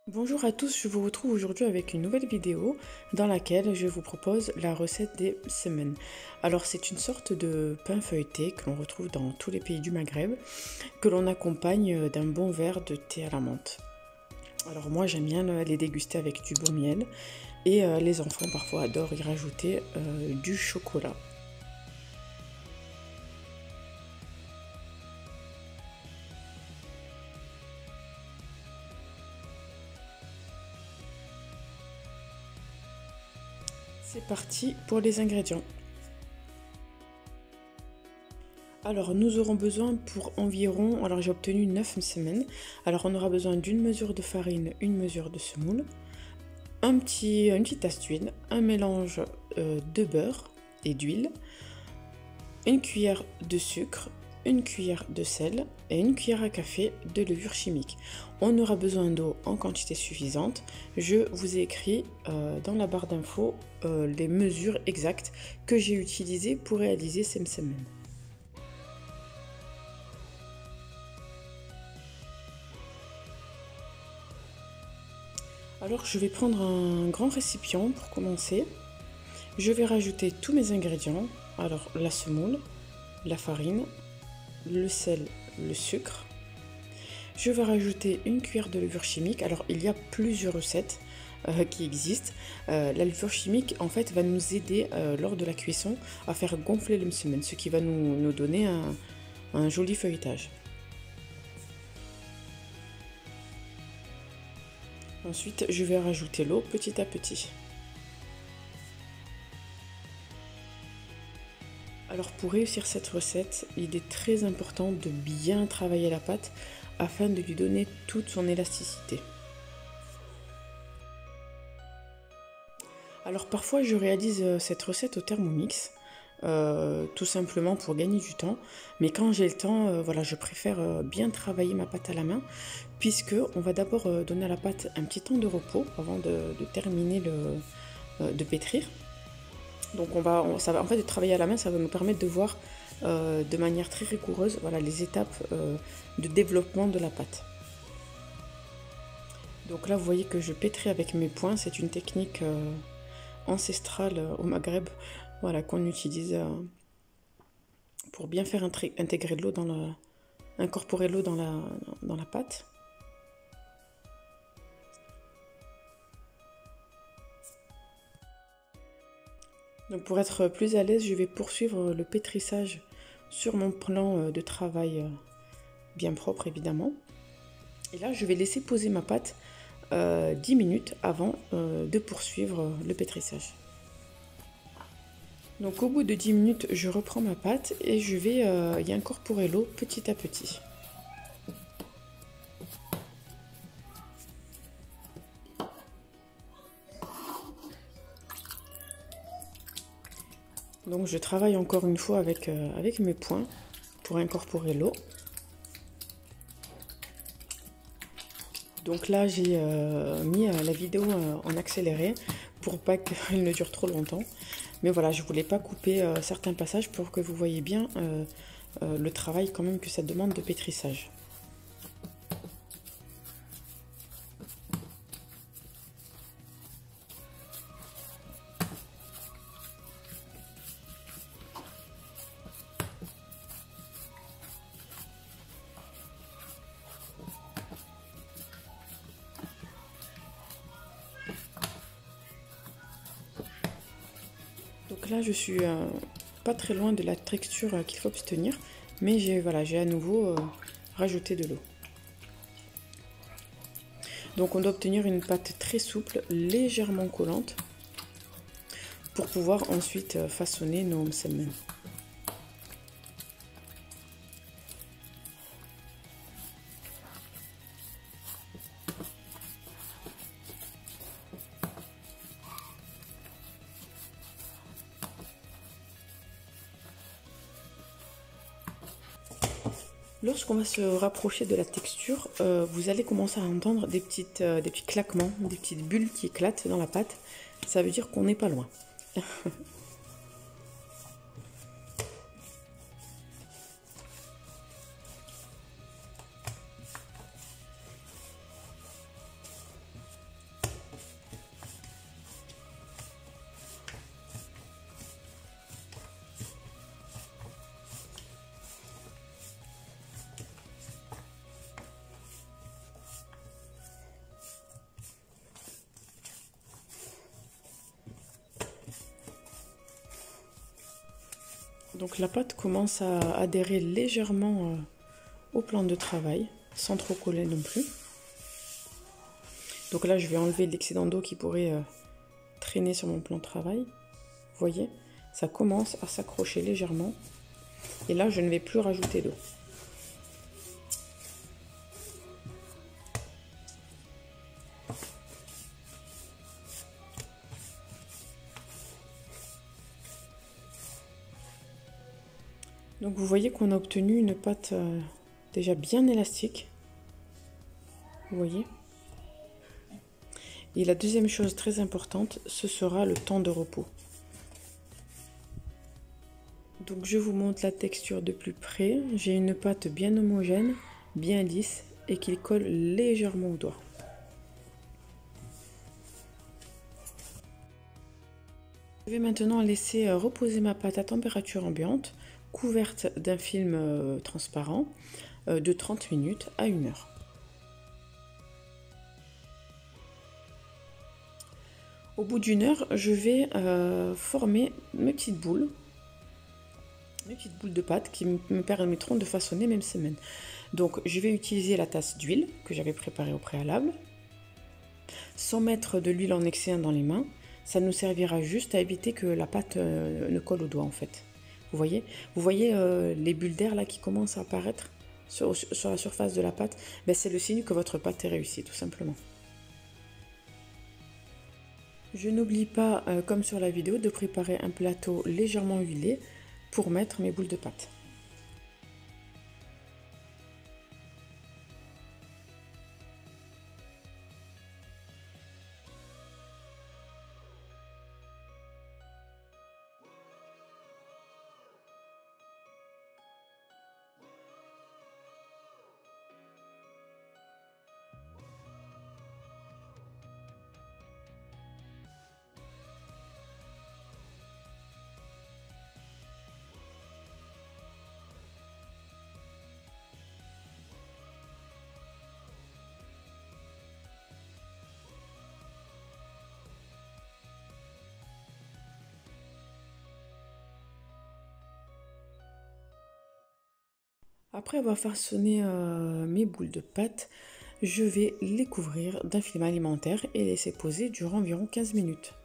Bonjour à tous, je vous retrouve aujourd'hui avec une nouvelle vidéo dans laquelle je vous propose la recette des semen. Alors c'est une sorte de pain feuilleté que l'on retrouve dans tous les pays du Maghreb, que l'on accompagne d'un bon verre de thé à la menthe. Alors moi j'aime bien les déguster avec du beau miel et les enfants parfois adorent y rajouter du chocolat. C'est parti pour les ingrédients. Alors nous aurons besoin pour environ, alors j'ai obtenu 9 semaines. Alors on aura besoin d'une mesure de farine, une mesure de semoule, une petite tasse d'huile, un mélange de beurre et d'huile, une cuillère de sucre, une cuillère de sel et une cuillère à café de levure chimique. On aura besoin d'eau en quantité suffisante. Je vous ai écrit dans la barre d'infos les mesures exactes que j'ai utilisées pour réaliser ces semaines. Alors je vais prendre un grand récipient pour commencer. Je vais rajouter tous mes ingrédients. Alors la semoule, la farine, le sel, le sucre. Je vais rajouter une cuillère de levure chimique. Alors il y a plusieurs recettes qui existent. La levure chimique en fait va nous aider lors de la cuisson à faire gonfler le msemen, ce qui va nous donner un joli feuilletage. Ensuite je vais rajouter l'eau petit à petit. Alors pour réussir cette recette, il est très important de bien travailler la pâte afin de lui donner toute son élasticité. Alors parfois je réalise cette recette au Thermomix, tout simplement pour gagner du temps. Mais quand j'ai le temps, voilà, je préfère bien travailler ma pâte à la main, puisque on va d'abord donner à la pâte un petit temps de repos avant de terminer de pétrir. Donc ça va, en fait, de travailler à la main, ça va nous permettre de voir de manière très rigoureuse, voilà, les étapes de développement de la pâte. Donc là, vous voyez que je pétris avec mes poings. C'est une technique ancestrale au Maghreb, voilà, qu'on utilise pour bien faire intégrer de l'eau incorporer l'eau dans la pâte. Donc pour être plus à l'aise, je vais poursuivre le pétrissage sur mon plan de travail bien propre évidemment. Et là, je vais laisser poser ma pâte 10 minutes avant de poursuivre le pétrissage. Donc au bout de 10 minutes, je reprends ma pâte et je vais y incorporer l'eau petit à petit. Donc je travaille encore une fois avec mes poings pour incorporer l'eau. Donc là j'ai mis la vidéo en accéléré pour pas qu'elle ne dure trop longtemps. Mais voilà, je voulais pas couper certains passages pour que vous voyez bien le travail quand même que ça demande de pétrissage. Donc là, je suis pas très loin de la texture qu'il faut obtenir, mais j'ai à nouveau rajouté de l'eau. Donc on doit obtenir une pâte très souple, légèrement collante, pour pouvoir ensuite façonner nos msemen. Lorsqu'on va se rapprocher de la texture, vous allez commencer à entendre des petits claquements, des petites bulles qui éclatent dans la pâte. Ça veut dire qu'on n'est pas loin. Donc la pâte commence à adhérer légèrement au plan de travail, sans trop coller non plus. Donc là, je vais enlever l'excédent d'eau qui pourrait traîner sur mon plan de travail. Vous voyez, ça commence à s'accrocher légèrement. Et là, je ne vais plus rajouter d'eau. Donc vous voyez qu'on a obtenu une pâte déjà bien élastique. Vous voyez. Et la deuxième chose très importante, ce sera le temps de repos. Donc je vous montre la texture de plus près. J'ai une pâte bien homogène, bien lisse et qui colle légèrement au doigt. Je vais maintenant laisser reposer ma pâte à température ambiante, couverte d'un film transparent, de 30 minutes à 1 heure. Au bout d'1 heure, je vais former mes petites boules de pâte qui me permettront de façonner mes semaines. Donc je vais utiliser la tasse d'huile que j'avais préparée au préalable, sans mettre de l'huile en excès dans les mains. Ça nous servira juste à éviter que la pâte ne colle au doigt en fait. Vous voyez les bulles d'air là qui commencent à apparaître sur la surface de la pâte, ben, c'est le signe que votre pâte est réussie tout simplement. Je n'oublie pas, comme sur la vidéo, de préparer un plateau légèrement huilé pour mettre mes boules de pâte. Après avoir façonné mes boules de pâte, je vais les couvrir d'un film alimentaire et laisser poser durant environ 15 minutes.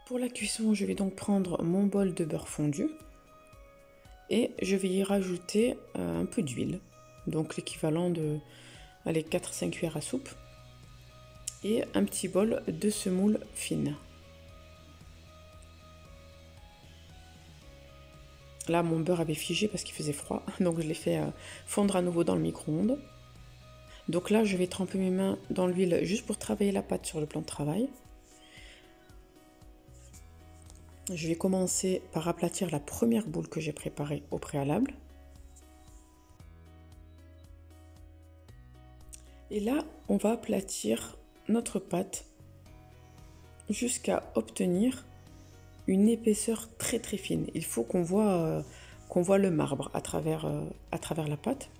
Pour la cuisson, je vais donc prendre mon bol de beurre fondu et je vais y rajouter un peu d'huile, donc l'équivalent de 4-5 cuillères à soupe, et un petit bol de semoule fine. Là, mon beurre avait figé parce qu'il faisait froid, donc je l'ai fait fondre à nouveau dans le micro-ondes. Donc là, je vais tremper mes mains dans l'huile juste pour travailler la pâte sur le plan de travail. Je vais commencer par aplatir la première boule que j'ai préparée au préalable. Et là, on va aplatir notre pâte jusqu'à obtenir une épaisseur très très fine. Il faut qu'on voit le marbre à travers la pâte.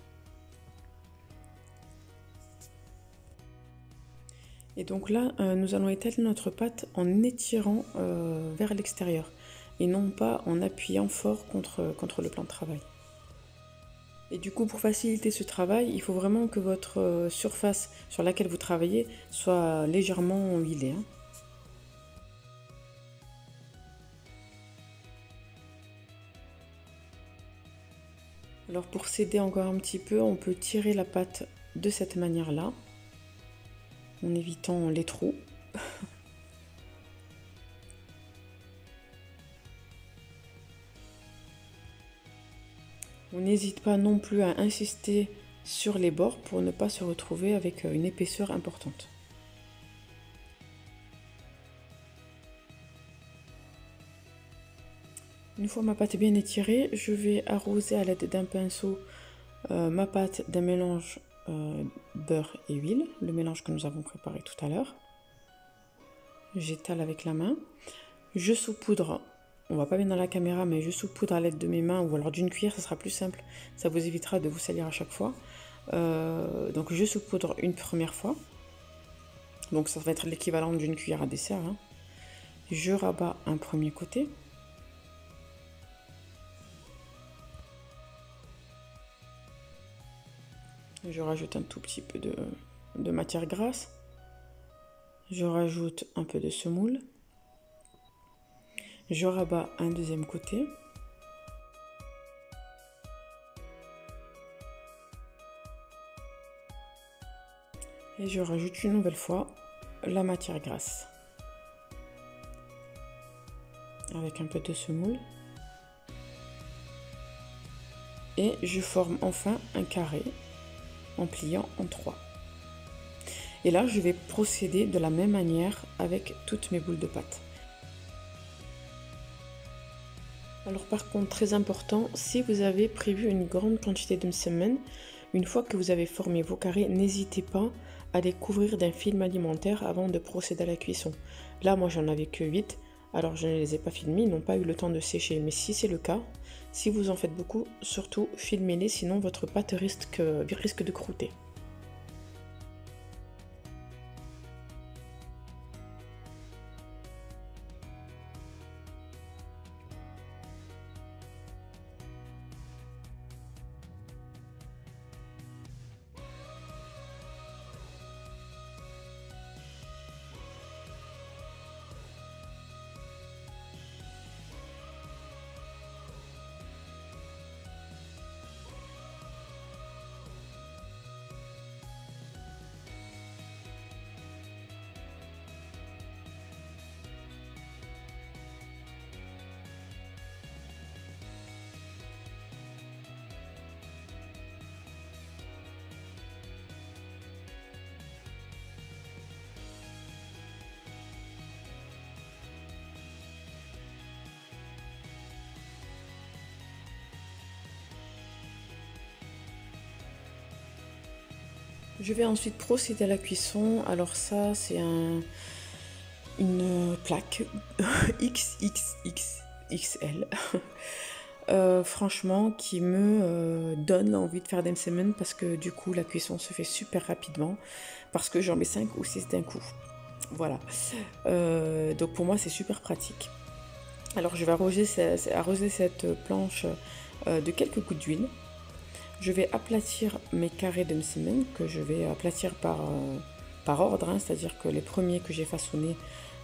Et donc là, nous allons étaler notre pâte en étirant vers l'extérieur et non pas en appuyant fort contre le plan de travail. Et du coup, pour faciliter ce travail, il faut vraiment que votre surface sur laquelle vous travaillez soit légèrement huilée. Alors pour s'aider encore un petit peu, on peut tirer la pâte de cette manière-là, en évitant les trous. On n'hésite pas non plus à insister sur les bords pour ne pas se retrouver avec une épaisseur importante. Une fois ma pâte bien étirée, je vais arroser à l'aide d'un pinceau ma pâte d'un mélange beurre et huile, le mélange que nous avons préparé tout à l'heure. J'étale avec la main. Je saupoudre, on va pas bien dans la caméra, mais je saupoudre à l'aide de mes mains ou alors d'une cuillère, ça sera plus simple. Ça vous évitera de vous salir à chaque fois. Donc je saupoudre une première fois. Donc ça va être l'équivalent d'une cuillère à dessert. Je rabats un premier côté. Je rajoute un tout petit peu de matière grasse. Je rajoute un peu de semoule. Je rabats un deuxième côté. Et je rajoute une nouvelle fois la matière grasse. Avec un peu de semoule. Et je forme enfin un carré en pliant en 3. Et là, je vais procéder de la même manière avec toutes mes boules de pâte. Alors par contre, très important, si vous avez prévu une grande quantité de semaine, une fois que vous avez formé vos carrés, n'hésitez pas à les couvrir d'un film alimentaire avant de procéder à la cuisson. Là, moi, j'en avais que 8, alors je ne les ai pas filmés, ils n'ont pas eu le temps de sécher. Mais si c'est le cas, si vous en faites beaucoup, surtout filmez-les, sinon votre pâte risque de croûter. Je vais ensuite procéder à la cuisson. Alors ça, c'est une plaque XXXXL. Franchement, qui me donne envie de faire des semaines parce que du coup, la cuisson se fait super rapidement parce que j'en mets 5 ou 6 d'un coup. Voilà. Donc pour moi, c'est super pratique. Alors je vais arroser cette planche de quelques gouttes d'huile. Je vais aplatir mes carrés de semaine que je vais aplatir par ordre, hein, c'est-à-dire que les premiers que j'ai façonnés,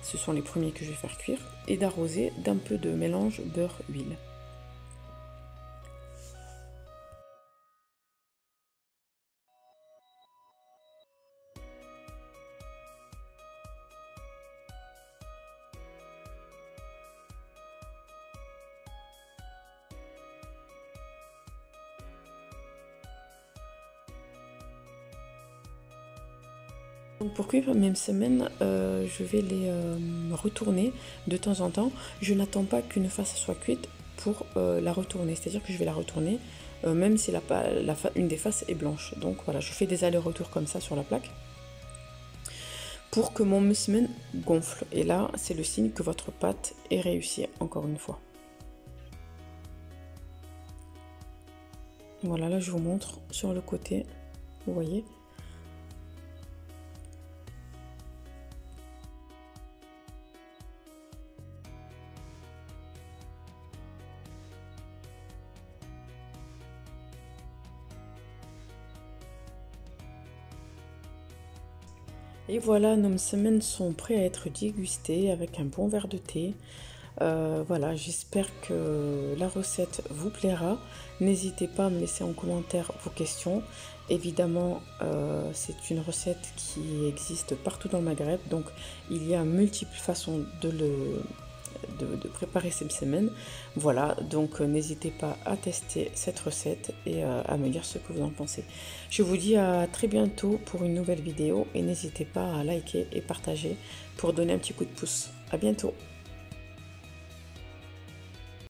ce sont les premiers que je vais faire cuire, et d'arroser d'un peu de mélange beurre-huile. Donc pour cuire mes semaines, je vais les retourner de temps en temps. Je n'attends pas qu'une face soit cuite pour la retourner, c'est-à-dire que je vais la retourner même si une des faces est blanche. Donc voilà, je fais des allers-retours comme ça sur la plaque pour que mon semaine gonfle. Et là, c'est le signe que votre pâte est réussie encore une fois. Voilà, là je vous montre sur le côté, vous voyez. Et voilà, nos semaines sont prêts à être dégustées avec un bon verre de thé. Voilà, j'espère que la recette vous plaira. N'hésitez pas à me laisser en commentaire vos questions. Évidemment, c'est une recette qui existe partout dans le Maghreb, donc il y a multiples façons de préparer ces semaines. Voilà, donc n'hésitez pas à tester cette recette et à me dire ce que vous en pensez. Je vous dis à très bientôt pour une nouvelle vidéo et n'hésitez pas à liker et partager pour donner un petit coup de pouce. À bientôt.